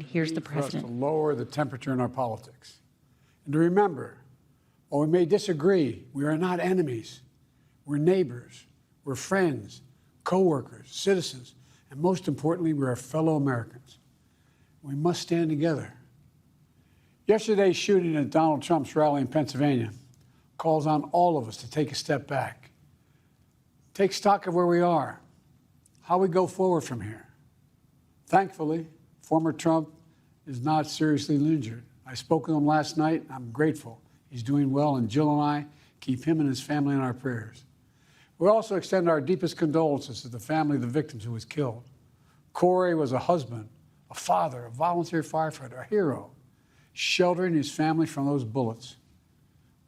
Here's the president. president. For us to lower the temperature in our politics. And to remember, while we may disagree, we are not enemies. We're neighbors. We're friends, co-workers, citizens, and most importantly, we're fellow Americans. We must stand together. Yesterday's shooting at Donald Trump's rally in Pennsylvania calls on all of us to take a step back, take stock of where we are, how we go forward from here. Thankfully, former Trump is not seriously injured. I spoke with him last night. I'm grateful. He's doing well, and Jill and I keep him and his family in our prayers. We also extend our deepest condolences to the family of the victims who was killed. Corey was a husband, a father, a volunteer firefighter, a hero, sheltering his family from those bullets.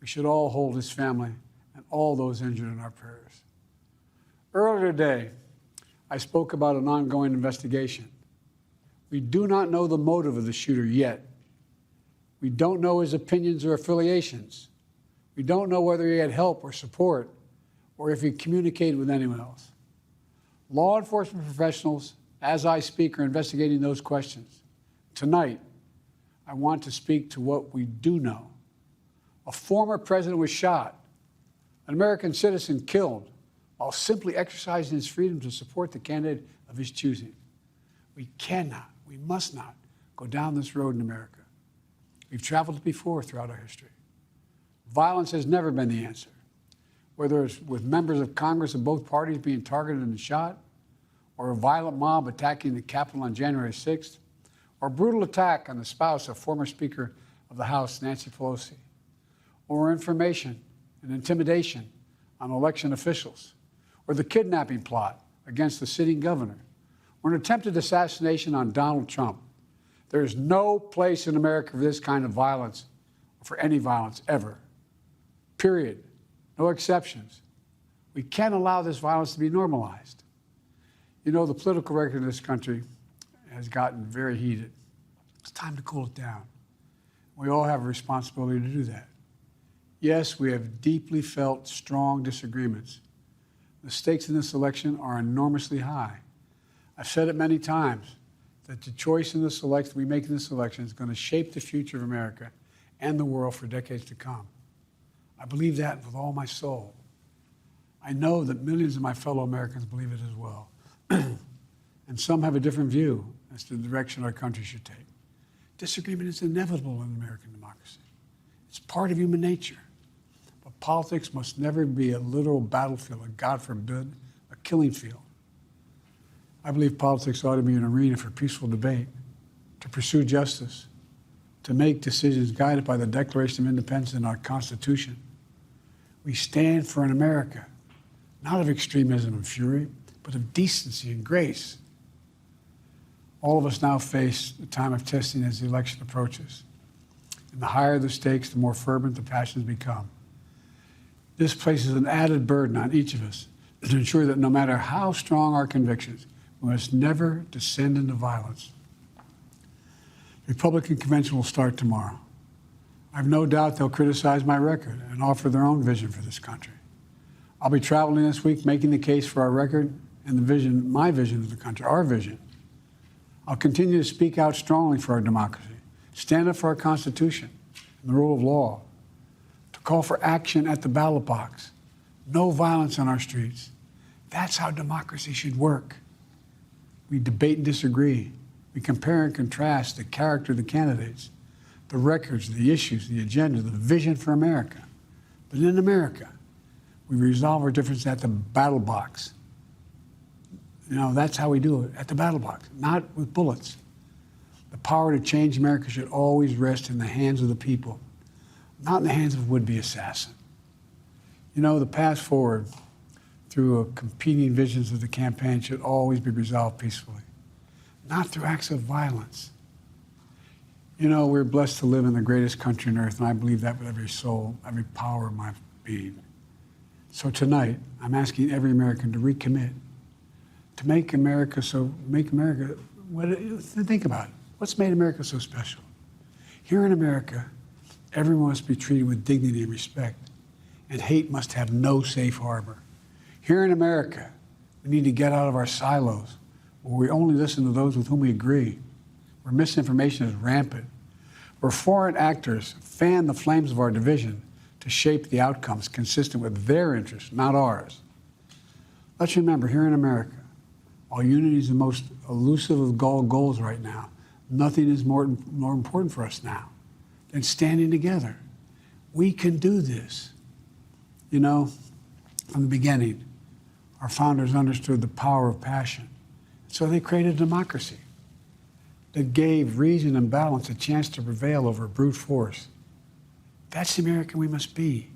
We should all hold his family and all those injured in our prayers. Earlier today, I spoke about an ongoing investigation. We do not know the motive of the shooter yet. We don't know his opinions or affiliations. We don't know whether he had help or support or if he communicated with anyone else. Law enforcement professionals, as I speak, are investigating those questions. Tonight, I want to speak to what we do know. A former president was shot, an American citizen killed, while simply exercising his freedom to support the candidate of his choosing. We cannot, we must not go down this road in America. We've traveled it before throughout our history. Violence has never been the answer, whether it's with members of Congress of both parties being targeted and shot, or a violent mob attacking the Capitol on January 6th, or a brutal attack on the spouse of former Speaker of the House, Nancy Pelosi, or information and intimidation on election officials, or the kidnapping plot against the sitting governor, or an attempted assassination on Donald Trump. There is no place in America for this kind of violence, or for any violence ever. Period. No exceptions. We can't allow this violence to be normalized. You know, the political record in this country has gotten very heated. It's time to cool it down. We all have a responsibility to do that. Yes, we have deeply felt strong disagreements. The stakes in this election are enormously high. I've said it many times that the choice in this election we make in this election is going to shape the future of America and the world for decades to come. I believe that with all my soul. I know that millions of my fellow Americans believe it as well. And some have a different view as to the direction our country should take. Disagreement is inevitable in American democracy. It's part of human nature. But politics must never be a literal battlefield, and God forbid, a killing field. I believe politics ought to be an arena for peaceful debate, to pursue justice, to make decisions guided by the Declaration of Independence and our Constitution. We stand for an America, not of extremism and fury, but of decency and grace. All of us now face a time of testing as the election approaches. And the higher the stakes, the more fervent the passions become. This places an added burden on each of us to ensure that no matter how strong our convictions, we must never descend into violence. The Republican convention will start tomorrow. I have no doubt they'll criticize my record and offer their own vision for this country. I'll be traveling this week making the case for our record and the vision, my vision of the country, our vision. I'll continue to speak out strongly for our democracy, stand up for our Constitution and the rule of law, to call for action at the ballot box, no violence on our streets. That's how democracy should work. We debate and disagree. We compare and contrast the character of the candidates, the records, the issues, the agenda, the vision for America. But in America, we resolve our differences at the battle box. You know, that's how we do it, at the battle box, not with bullets. The power to change America should always rest in the hands of the people, not in the hands of a would-be assassin. You know, the path forward through competing visions of the campaign should always be resolved peacefully, not through acts of violence. You know, we're blessed to live in the greatest country on earth, and I believe that with every soul, every power of my being. So tonight, I'm asking every American to recommit, to think about it. What's made America so special? Here in America, everyone must be treated with dignity and respect, and hate must have no safe harbor. Here in America, we need to get out of our silos, where we only listen to those with whom we agree. where misinformation is rampant, where foreign actors fan the flames of our division to shape the outcomes consistent with their interests, not ours. Let's remember, here in America, while unity is the most elusive of goals right now, nothing is more important for us now than standing together. We can do this. You know, from the beginning, our founders understood the power of passion. So they created a democracy that gave reason and balance a chance to prevail over brute force. That's the American we must be.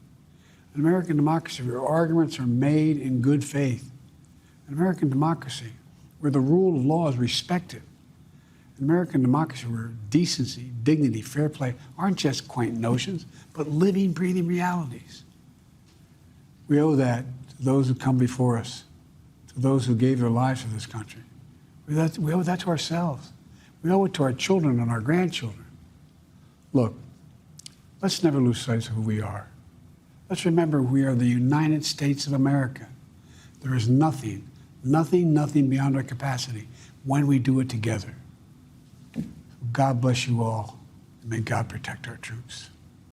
An American democracy where arguments are made in good faith. An American democracy where the rule of law is respected. An American democracy where decency, dignity, fair play aren't just quaint notions, but living, breathing realities. We owe that to those who come before us, to those who gave their lives for this country. We owe that to ourselves. We owe it to our children and our grandchildren. Look, let's never lose sight of who we are. Let's remember we are the United States of America. There is nothing beyond our capacity when we do it together. God bless you all, and may God protect our troops.